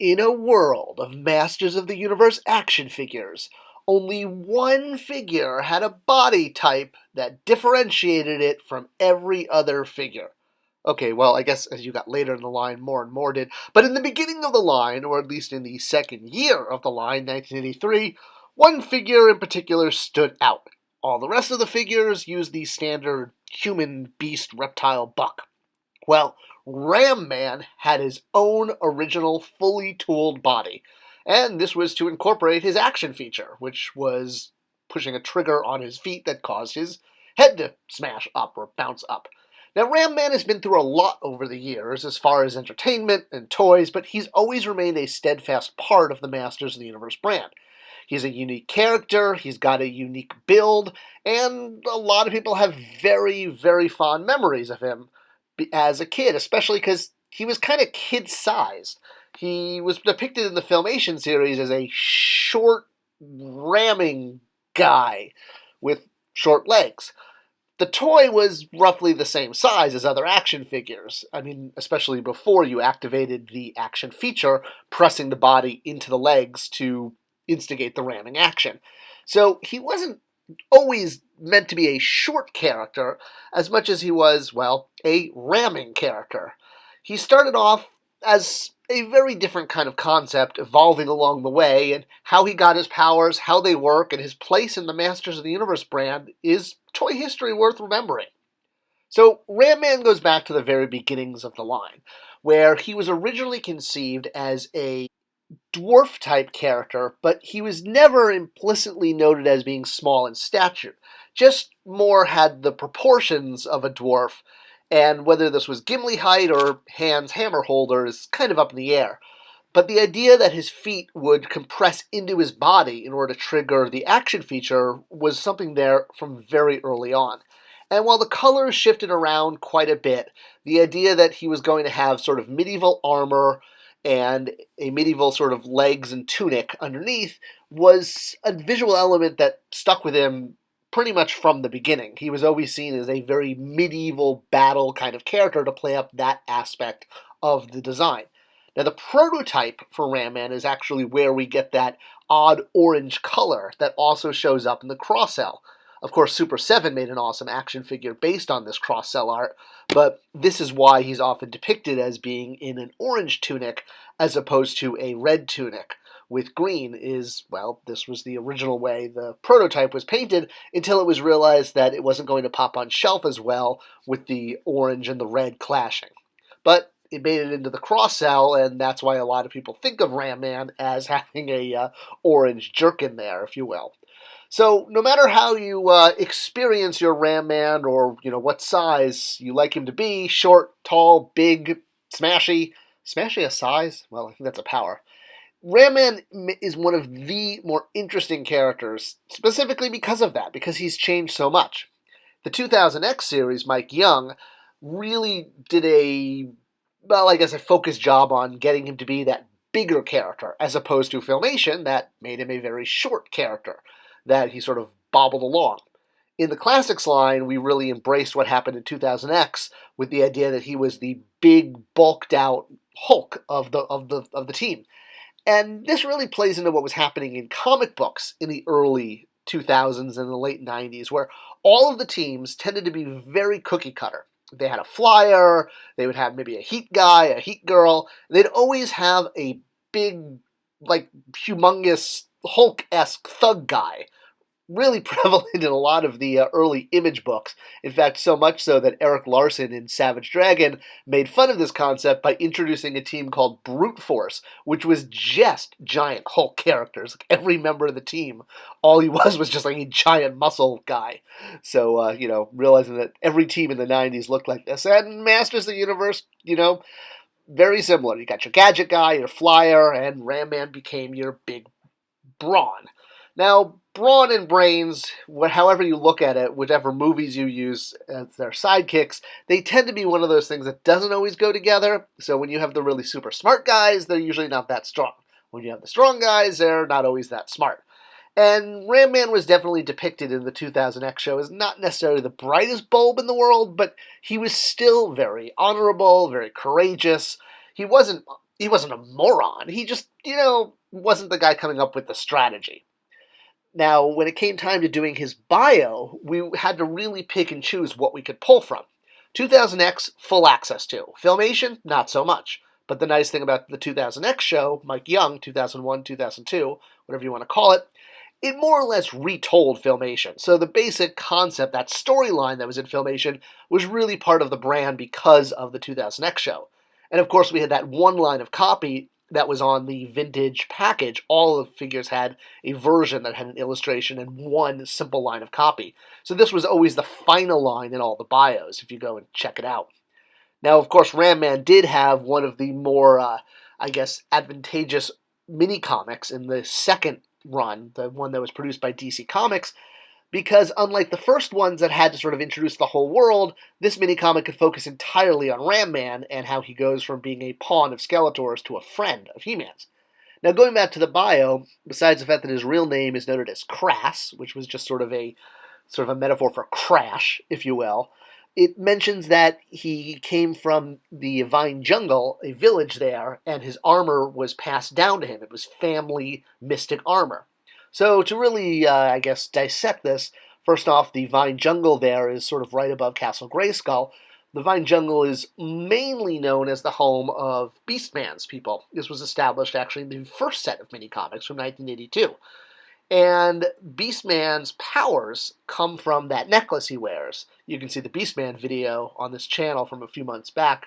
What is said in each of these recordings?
In a world of Masters of the Universe action figures, only one figure had a body type that differentiated it from every other figure. Okay, well, I guess as you got later in the line, more and more did. But in the beginning of the line, or at least in the second year of the line, 1983, one figure in particular stood out. All the rest of the figures used the standard human, beast, reptile, buck. Well, Ram Man had his own original fully tooled body, and this was to incorporate his action feature, which was pushing a trigger on his feet that caused his head to smash up or bounce up. Now, Ram Man has been through a lot over the years as far as entertainment and toys, but he's always remained a steadfast part of the Masters of the Universe brand. He's a unique character, he's got a unique build, and a lot of people have very, very fond memories of him as a kid, especially because he was kind of kid-sized. He was depicted in the Filmation series as a short, ramming guy with short legs. The toy was roughly the same size as other action figures. I mean, especially before you activated the action feature, pressing the body into the legs to instigate the ramming action. So he wasn't always meant to be a short character as much as he was, well, a ramming character. He started off as a very different kind of concept, evolving along the way, and how he got his powers, how they work, and his place in the Masters of the Universe brand is toy history worth remembering. So Ram Man goes back to the very beginnings of the line, where he was originally conceived as a dwarf-type character, but he was never implicitly noted as being small in stature, just more had the proportions of a dwarf, and whether this was Gimli height or Han's hammer holder is kind of up in the air. But the idea that his feet would compress into his body in order to trigger the action feature was something there from very early on. And while the colors shifted around quite a bit, the idea that he was going to have sort of medieval armor and a medieval sort of legs and tunic underneath was a visual element that stuck with him pretty much from the beginning. He was always seen as a very medieval battle kind of character to play up that aspect of the design. Now, the prototype for Ram Man is actually where we get that odd orange color that also shows up in the cross-cell. Of course, Super 7 made an awesome action figure based on this cross-cell art, but this is why he's often depicted as being in an orange tunic as opposed to a red tunic with green is, well, this was the original way the prototype was painted until it was realized that it wasn't going to pop on shelf as well with the orange and the red clashing. But it made it into the cross-cell, and that's why a lot of people think of Ram Man as having a orange jerkin there, if you will. So no matter how you experience your Ram Man or what size you like him to be, short, tall, big, smashy a size? Well, I think that's a power. Ram Man is one of the more interesting characters, specifically because of that, because he's changed so much. The 2000X series, Mike Young, really did a focused job on getting him to be that bigger character, as opposed to Filmation that made him a very short character that he sort of bobbled along. In the Classics line, we really embraced what happened in 2000X with the idea that he was the big, bulked-out Hulk of the team. And this really plays into what was happening in comic books in the early 2000s and the late 90s, where all of the teams tended to be very cookie-cutter. They had a flyer, they would have maybe a heat guy, a heat girl, they'd always have a big, humongous Hulk-esque thug guy, really prevalent in a lot of the early Image books. In fact, so much so that Eric Larson in Savage Dragon made fun of this concept by introducing a team called Brute Force, which was just giant Hulk characters. Every member of the team, all he was just a giant muscle guy. So, realizing that every team in the 90s looked like this. And Masters of the Universe, very similar. You got your gadget guy, your flyer, and Ram Man became your big brawn. Now, brawn and brains, however you look at it, whatever movies you use as their sidekicks, they tend to be one of those things that doesn't always go together. So when you have the really super smart guys, they're usually not that strong. When you have the strong guys, they're not always that smart. And Ram Man was definitely depicted in the 2000X show as not necessarily the brightest bulb in the world, but he was still very honorable, very courageous. He wasn't he wasn't a moron. He just, wasn't the guy coming up with the strategy. Now, when it came time to doing his bio, we had to really pick and choose what we could pull from. 2000X, full access to. Filmation, not so much. But the nice thing about the 2000X show, Mike Young, 2001, 2002, whatever you want to call it, it more or less retold Filmation. So the basic concept, that storyline that was in Filmation, was really part of the brand because of the 2000X show. And of course, we had that one line of copy that was on the vintage package. All the figures had a version that had an illustration and one simple line of copy. So this was always the final line in all the bios, if you go and check it out. Now, of course, Ram Man did have one of the more, advantageous mini-comics in the second run, the one that was produced by DC Comics, because unlike the first ones that had to sort of introduce the whole world, this mini-comic could focus entirely on Ram Man and how he goes from being a pawn of Skeletor's to a friend of He-Man's. Now, going back to the bio, besides the fact that his real name is noted as Crass, which was just sort of a metaphor for crash, if you will, it mentions that he came from the Vine Jungle, a village there, and his armor was passed down to him. It was family mystic armor. So to really, dissect this, first off, the Vine Jungle there is sort of right above Castle Grayskull. The Vine Jungle is mainly known as the home of Beastman's people. This was established actually in the first set of mini-comics from 1982. And Beastman's powers come from that necklace he wears. You can see the Beastman video on this channel from a few months back.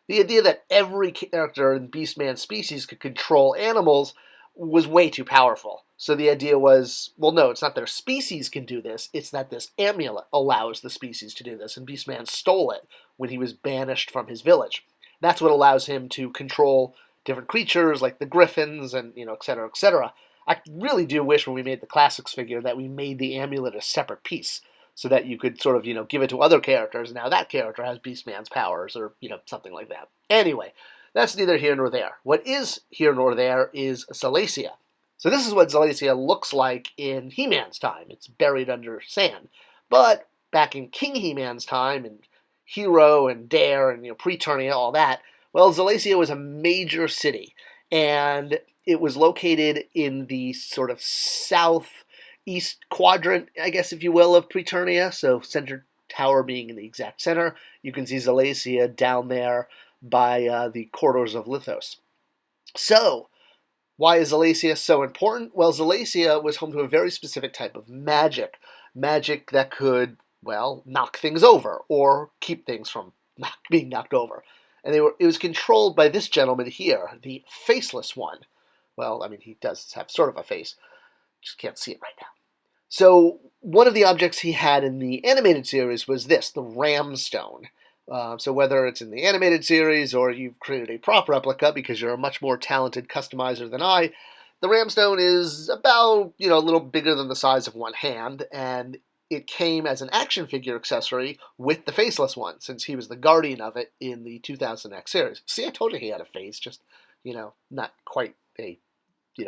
The idea that every character in Beastman's species could control animals was way too powerful. So the idea was, well, no, it's not their species can do this, it's that this amulet allows the species to do this, and Beastman stole it when he was banished from his village. That's what allows him to control different creatures like the griffins and, et cetera, et cetera. I really do wish when we made the Classics figure that we made the amulet a separate piece so that you could sort of, give it to other characters. Now that character has Beastman's powers or, something like that. Anyway, that's neither here nor there. What is here nor there is Zalacia. So this is what Zalacia looks like in He-Man's time. It's buried under sand. But back in King He-Man's time, and Hero and Dare and Preternia, all that, well, Zalacia was a major city. And it was located in the sort of southeast quadrant, I guess, if you will, of Preternia. So Center Tower being in the exact center. You can see Zalacia down there by the corridors of Lithos. So, why is Zalacia so important? Well, Zalacia was home to a very specific type of magic. Magic that could, knock things over or keep things from being knocked over. And it was controlled by this gentleman here, the Faceless One. Well, he does have sort of a face. Just can't see it right now. So, one of the objects he had in the animated series was this, the Ramstone. So whether it's in the animated series or you've created a prop replica because you're a much more talented customizer than I, the Ramstone is about, a little bigger than the size of one hand, and it came as an action figure accessory with the Faceless One, since he was the guardian of it in the 2000X series. See, I told you he had a face, just, not quite a,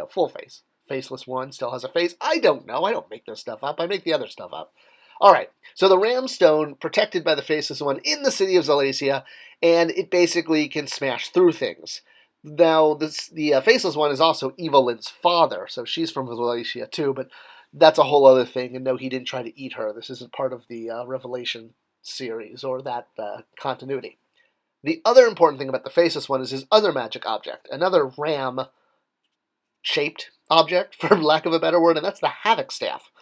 full face. Faceless One still has a face. I don't know. I don't make this stuff up. I make the other stuff up. All right, so the Ramstone, protected by the Faceless One in the city of Zalacia, and it basically can smash through things. Now, the Faceless One is also Evelyn's father, so she's from Zalacia too, but that's a whole other thing, and no, he didn't try to eat her. This isn't part of the Revelation series or that continuity. The other important thing about the Faceless One is his other magic object, another ram-shaped object, for lack of a better word, and that's the Havoc Staff.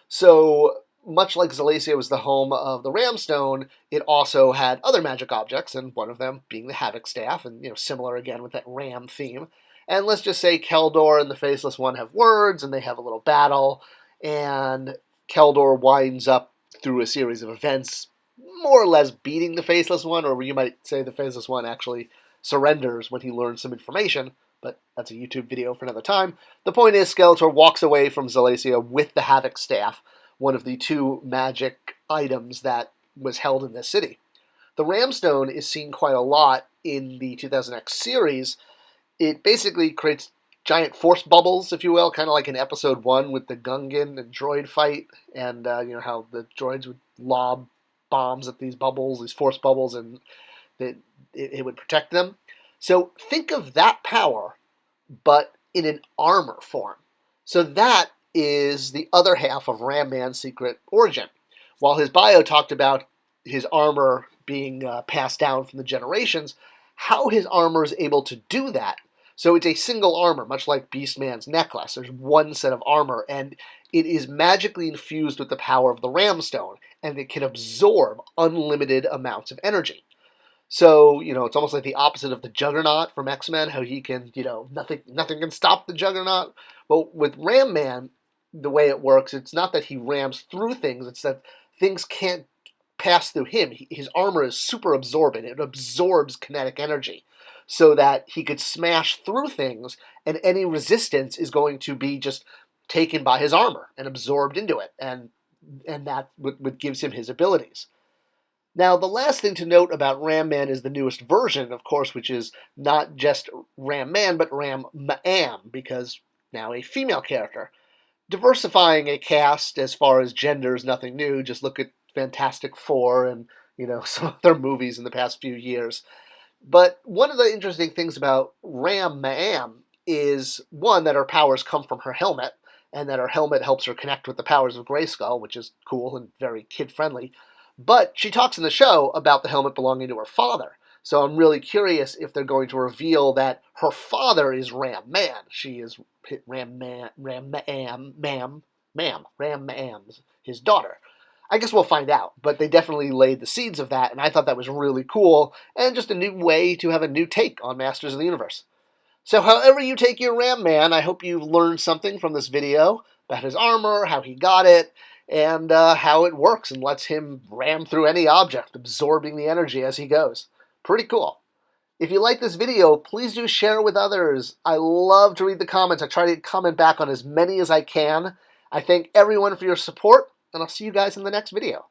So, much like Zalacia was the home of the Ramstone, it also had other magic objects, and one of them being the Havoc Staff, and similar again with that ram theme. And let's just say Keldor and the Faceless One have words, and they have a little battle, and Keldor winds up through a series of events, more or less beating the Faceless One, or you might say the Faceless One actually surrenders when he learns some information, but that's a YouTube video for another time. The point is, Skeletor walks away from Zalacia with the Havoc Staff, one of the two magic items that was held in this city. The Ramstone is seen quite a lot in the 2000X series. It basically creates giant force bubbles, if you will, kind of like in Episode 1 with the Gungan and droid fight, and how the droids would lob bombs at these bubbles, these force bubbles, and it would protect them. So think of that power, but in an armor form. So that is the other half of Ram Man's secret origin. While his bio talked about his armor being passed down from the generations, how his armor is able to do that. So it's a single armor, much like Beastman's necklace. There's one set of armor, and it is magically infused with the power of the Ramstone, and it can absorb unlimited amounts of energy. So, it's almost like the opposite of the Juggernaut from X-Men, how he can, nothing can stop the Juggernaut. Well, with Ram Man, the way it works, it's not that he rams through things, it's that things can't pass through him. His armor is super absorbent. It absorbs kinetic energy so that he could smash through things, and any resistance is going to be just taken by his armor and absorbed into it, and that what gives him his abilities. Now, the last thing to note about Ram Man is the newest version, of course, which is not just Ram Man, but Ram Ma'am, because now a female character. Diversifying a cast as far as gender is nothing new. Just look at Fantastic Four and, some of their movies in the past few years. But one of the interesting things about Ram Ma'am is, one, that her powers come from her helmet, and that her helmet helps her connect with the powers of Grayskull, which is cool and very kid-friendly. But she talks in the show about the helmet belonging to her father. So I'm really curious if they're going to reveal that her father is Ram Man. She is Ram Ma'am, his daughter. I guess we'll find out, but they definitely laid the seeds of that, and I thought that was really cool, and just a new way to have a new take on Masters of the Universe. So however you take your Ram Man, I hope you've learned something from this video about his armor, how he got it, and how it works and lets him ram through any object, absorbing the energy as he goes. Pretty cool. If you like this video, please do share it with others. I love to read the comments. I try to comment back on as many as I can. I thank everyone for your support, and I'll see you guys in the next video.